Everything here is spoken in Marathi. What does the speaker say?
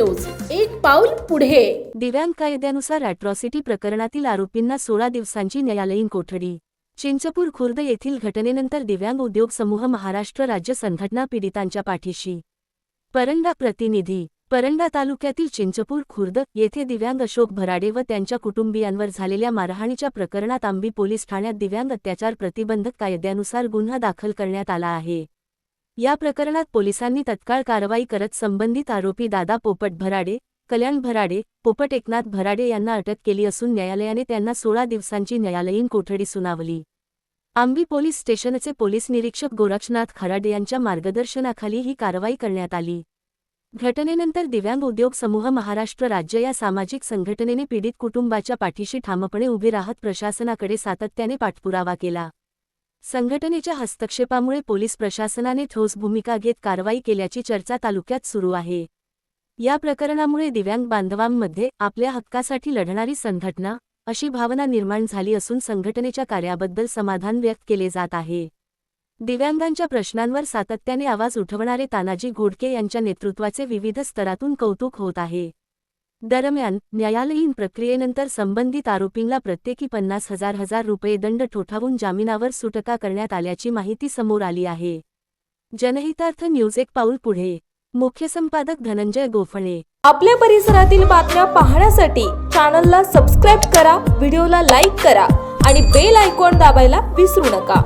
न्यूज, एक पाऊल पुढे। दिव्यांग कायद्यानुसार अॅट्रॉसिटी प्रकरणातील आरोपींना 16 दिवसांची न्यायालयीन कोठडी। चिंचपूर खुर्द येथील घटनेनंतर दिव्यांग उद्योग समूह महाराष्ट्र राज्य संघटना पीडितांच्या पाठीशी। परंडा प्रतिनिधी। परंडा तालुक्यातील चिंचपूर खुर्द येथे दिव्यांग अशोक भराडे व त्यांच्या कुटुंबियांवर झालेल्या मारहाणीच्या प्रकरणात आंबी पोलीस ठाण्यात दिव्यांग अत्याचार प्रतिबंधक कायद्यानुसार गुन्हा दाखल करण्यात आला आहे। या प्रकरणात पोलिसांनी तत्काळ कारवाई करत संबंधित आरोपी दादा पोपट भराडे, कल्याण भराडे, पोपट एकनाथ भराडे यांना अटक केली असून न्यायालयाने त्यांना 16 दिवसांची न्यायालयीन कोठडी सुनावली। आंबी पोलीस स्टेशनचे पोलीस निरीक्षक गोरक्षनाथ खराडे यांच्या मार्गदर्शनाखाली ही कारवाई करण्यात आली। घटनेनंतर दिव्यांग उद्योग समूह महाराष्ट्र राज्य या सामाजिक संघटनेने पीडित कुटुंबाच्या पाठीशी ठामपणे उभे राहत प्रशासनाकडे सातत्याने पाठपुरावा केला। संघटनेच्या हस्तक्षेपामुळे पोलीस प्रशासनाने ठोस भूमिका घेत कारवाई केल्याची चर्चा तालुक्यात सुरू आहे। या प्रकरणामुळे दिव्यांग बांधवांमध्ये आपल्या हक्कासाठी लढणारी संघटना अशी भावना निर्माण झाली असून संघटनेच्या कार्याबद्दल समाधान व्यक्त केले जात आहे। दिव्यांगांच्या प्रश्नांवर सातत्याने आवाज उठवणारे तानाजी घोडके यांच्या नेतृत्वाचे विविध स्तरातून कौतुक होत आहे। दरम्यान न्यायालयीन प्रक्रियेनंतर संबंधित आरोपींना प्रत्येकी 50,000 रुपये दंड ठोठावून जामिनावर सुटका करण्यात आल्याची माहिती समोर आली आहे। जनहितार्थ न्यूज, एक पाऊल पुढे। मुख्य संपादक धनंजय गोफणे। आपल्या परिसरातील बातम्या पाहण्यासाठी चॅनलला सबस्क्राइब करा, व्हिडिओला लाईक करा आणि बेल आयकॉन दाबायला विसरू नका।